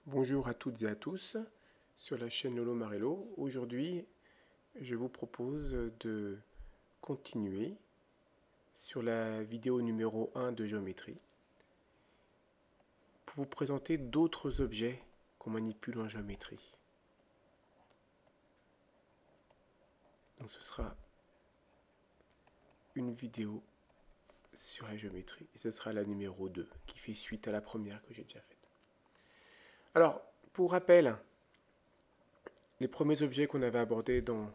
Bonjour à toutes et à tous sur la chaîne Lolo Marello. Aujourd'hui, je vous propose de continuer sur la vidéo numéro 1 de géométrie pour vous présenter d'autres objets qu'on manipule en géométrie. Donc ce sera une vidéo sur la géométrie et ce sera la numéro 2 qui fait suite à la première que j'ai déjà faite. Alors, pour rappel, les premiers objets qu'on avait abordés dans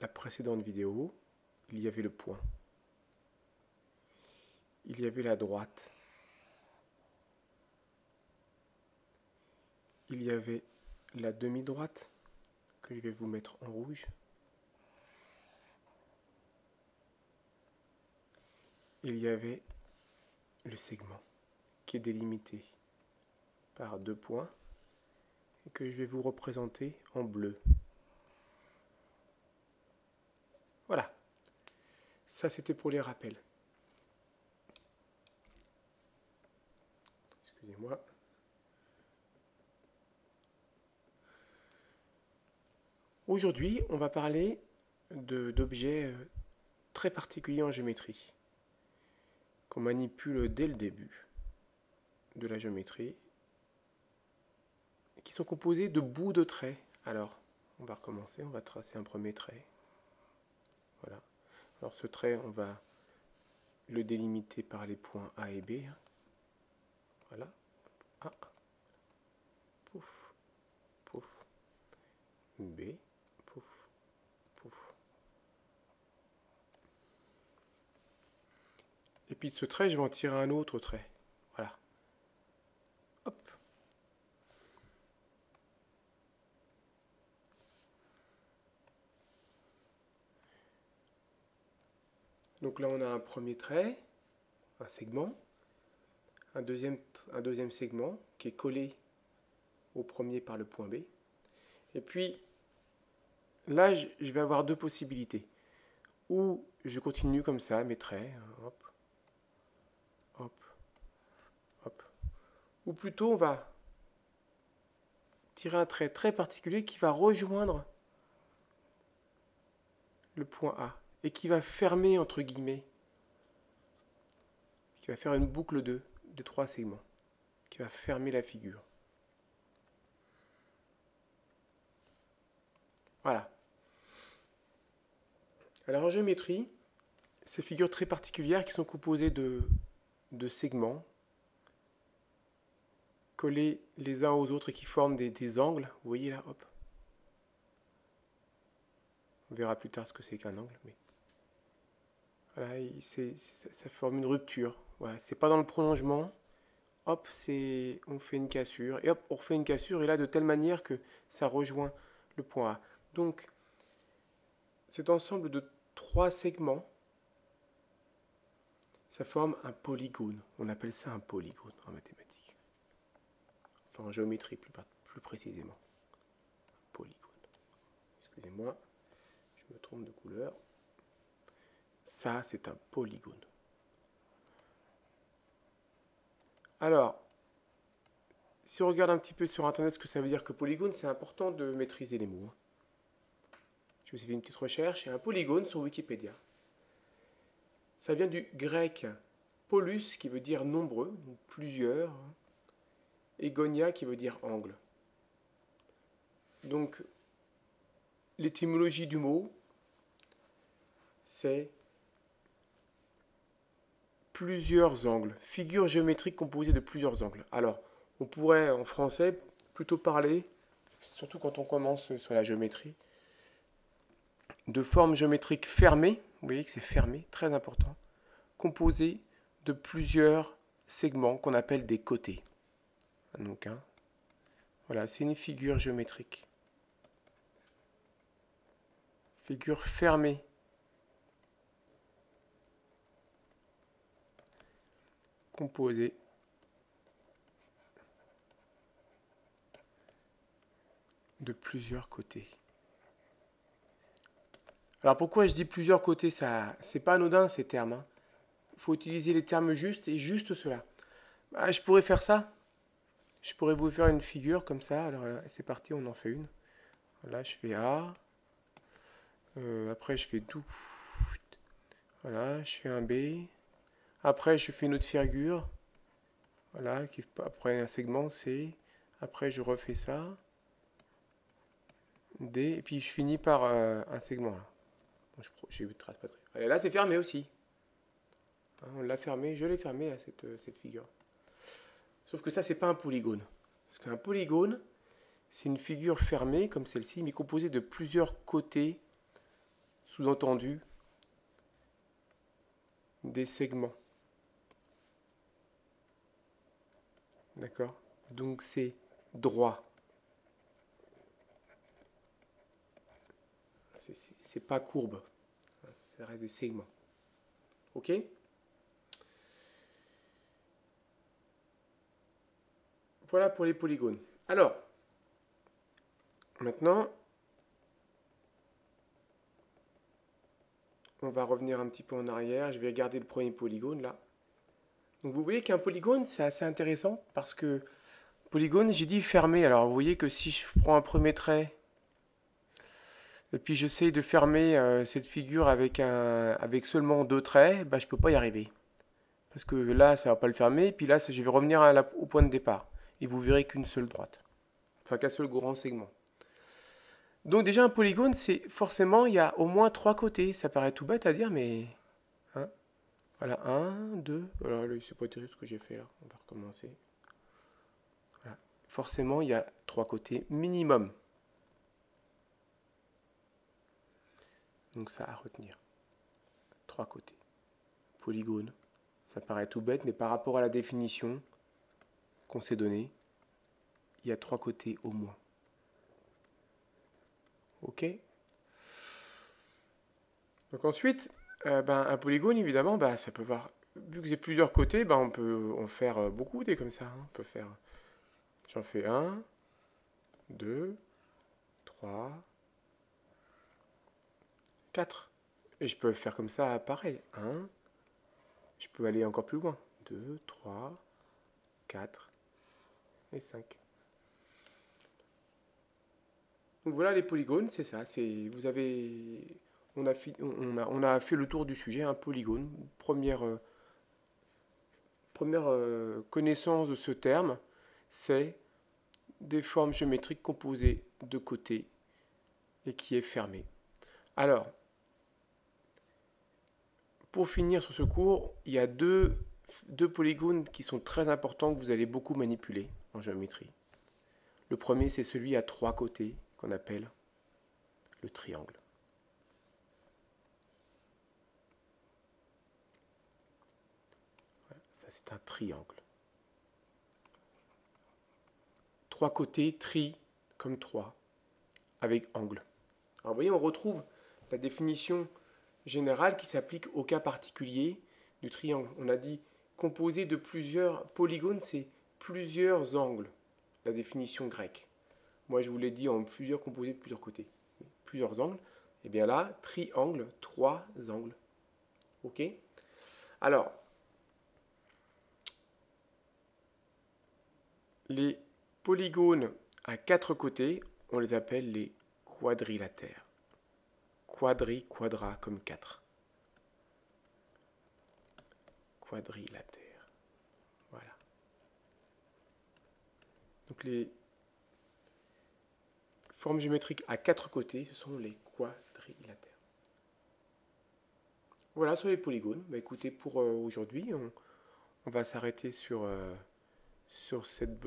la précédente vidéo, il y avait le point, il y avait la droite, il y avait la demi-droite que je vais vous mettre en rouge, il y avait le segment qui est délimité par deux points et que je vais vous représenter en bleu. Voilà, ça c'était pour les rappels. Excusez-moi. Aujourd'hui, on va parler d'objets très particuliers en géométrie, qu'on manipule dès le début de la géométrie, qui sont composés de bouts de traits. Alors, on va recommencer, on va tracer un premier trait. Voilà. Alors ce trait, on va le délimiter par les points A et B. Voilà. A. Pouf. Pouf. B. Pouf. Pouf. Et puis de ce trait, je vais en tirer un autre trait. Voilà. Hop. Donc là, on a un premier trait, un segment, un deuxième segment qui est collé au premier par le point B. Et puis, là, je vais avoir deux possibilités. Ou je continue comme ça, mes traits, hop, hop, hop. Ou plutôt, on va tirer un trait très particulier qui va rejoindre le point A et qui va fermer, entre guillemets, qui va faire une boucle de trois segments, qui va fermer la figure. Voilà. Alors en géométrie, ces figures très particulières qui sont composées de segments collés les uns aux autres et qui forment des angles, vous voyez là, hop. On verra plus tard ce que c'est qu'un angle, mais voilà, ça forme une rupture. Voilà, c'est pas dans le prolongement. Hop, on fait une cassure et hop, on refait une cassure et là de telle manière que ça rejoint le point A. Donc, cet ensemble de trois segments, ça forme un polygone. On appelle ça un polygone en mathématiques. Enfin, en géométrie plus précisément. Polygone. Excusez-moi, je me trompe de couleur. Ça, c'est un polygone. Alors, si on regarde un petit peu sur Internet ce que ça veut dire que polygone, c'est important de maîtriser les mots. Je vous ai fait une petite recherche et un polygone sur Wikipédia. Ça vient du grec polus qui veut dire nombreux, donc plusieurs, et gonia qui veut dire angle. Donc, l'étymologie du mot, c'est plusieurs angles, figure géométrique composée de plusieurs angles. Alors, on pourrait en français plutôt parler, surtout quand on commence sur la géométrie, de formes géométriques fermées, vous voyez que c'est fermé, très important, composées de plusieurs segments qu'on appelle des côtés. Donc, voilà, c'est une figure géométrique. Figure fermée. Composée de plusieurs côtés. Alors pourquoi je dis plusieurs côtés, ça, c'est pas anodin ces termes. Il faut utiliser les termes justes et juste cela. Je pourrais faire ça. Je pourrais vous faire une figure comme ça. Alors c'est parti, on en fait une. Là, je fais A. Après, je fais tout. Voilà, je fais un B. Après, je fais une autre figure. Voilà, après un segment C. Après, je refais ça. D. Et puis, je finis par un segment là. Bon, j'ai eu de trace pas très. Allez, là, c'est fermé aussi. Hein, on l'a fermé, je l'ai fermé à cette figure. Sauf que ça, c'est pas un polygone. Parce qu'un polygone, c'est une figure fermée comme celle-ci, mais composée de plusieurs côtés, sous-entendu, des segments. D'accord? Donc c'est droit. C'est pas courbe. Ça reste des segments. Ok? Voilà pour les polygones. Alors, maintenant, on va revenir un petit peu en arrière. Je vais regarder le premier polygone là. Donc vous voyez qu'un polygone, c'est assez intéressant parce que polygone, j'ai dit fermé. Alors vous voyez que si je prends un premier trait et puis j'essaye de fermer cette figure avec seulement deux traits, bah, je ne peux pas y arriver. Parce que là, ça ne va pas le fermer. Et puis là, je vais revenir au point de départ. Et vous verrez qu'une seule droite. Enfin, qu'un seul grand segment. Donc déjà, un polygone, c'est forcément, il y a au moins trois côtés. Ça paraît tout bête à dire, mais... Hein, voilà, un, deux... Alors là, c'est pas terrible ce que j'ai fait là. On va recommencer. Voilà. Forcément, il y a trois côtés minimum. Donc ça à retenir. Trois côtés. Polygone. Ça paraît tout bête, mais par rapport à la définition qu'on s'est donnée, il y a trois côtés au moins. Ok? Donc ensuite, un polygone, évidemment, ça peut voir. Vu que j'ai plusieurs côtés, on peut en faire beaucoup des comme ça. Hein. On peut faire. J'en fais un, deux, trois, quatre. Et je peux faire comme ça, pareil. Un. Je peux aller encore plus loin. 2, 3, 4 et 5. Donc voilà les polygones, c'est ça. On a fait le tour du sujet, un polygone. Première connaissance de ce terme, c'est des formes géométriques composées de côtés et qui est fermée. Alors, pour finir sur ce cours, il y a deux polygones qui sont très importants que vous allez beaucoup manipuler en géométrie. Le premier, c'est celui à trois côtés qu'on appelle le triangle. Voilà, ça, c'est un triangle. Trois côtés, tri, comme trois, avec angle. Alors, vous voyez, on retrouve la définition générale qui s'applique au cas particulier du triangle. On a dit composé de plusieurs polygones, c'est plusieurs angles, la définition grecque. Moi, je vous l'ai dit en plusieurs composés de plusieurs côtés. Plusieurs angles. Et bien là, triangle, trois angles. Ok? Alors, les polygones à quatre côtés, on les appelle les quadrilatères. Quadra, comme 4. Quadrilatère. Voilà. Donc les formes géométriques à quatre côtés, ce sont les quadrilatères. Voilà sur les polygones. Écoutez, pour aujourd'hui, on va s'arrêter sur cette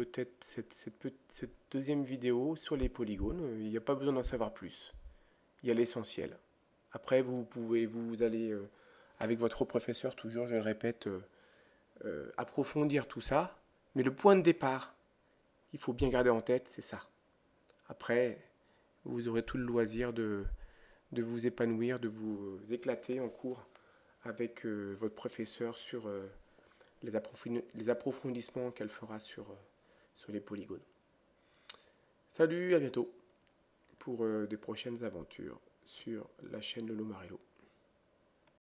deuxième vidéo sur les polygones. Il n'y a pas besoin d'en savoir plus. Il y a l'essentiel. Après, vous allez, avec votre professeur, toujours, je le répète, approfondir tout ça. Mais le point de départ, il faut bien garder en tête, c'est ça. Après, vous aurez tout le loisir de vous épanouir, de vous éclater en cours avec votre professeur sur les approfondissements qu'elle fera sur les polygones. Salut, à bientôt pour des prochaines aventures sur la chaîne Lolo Marello.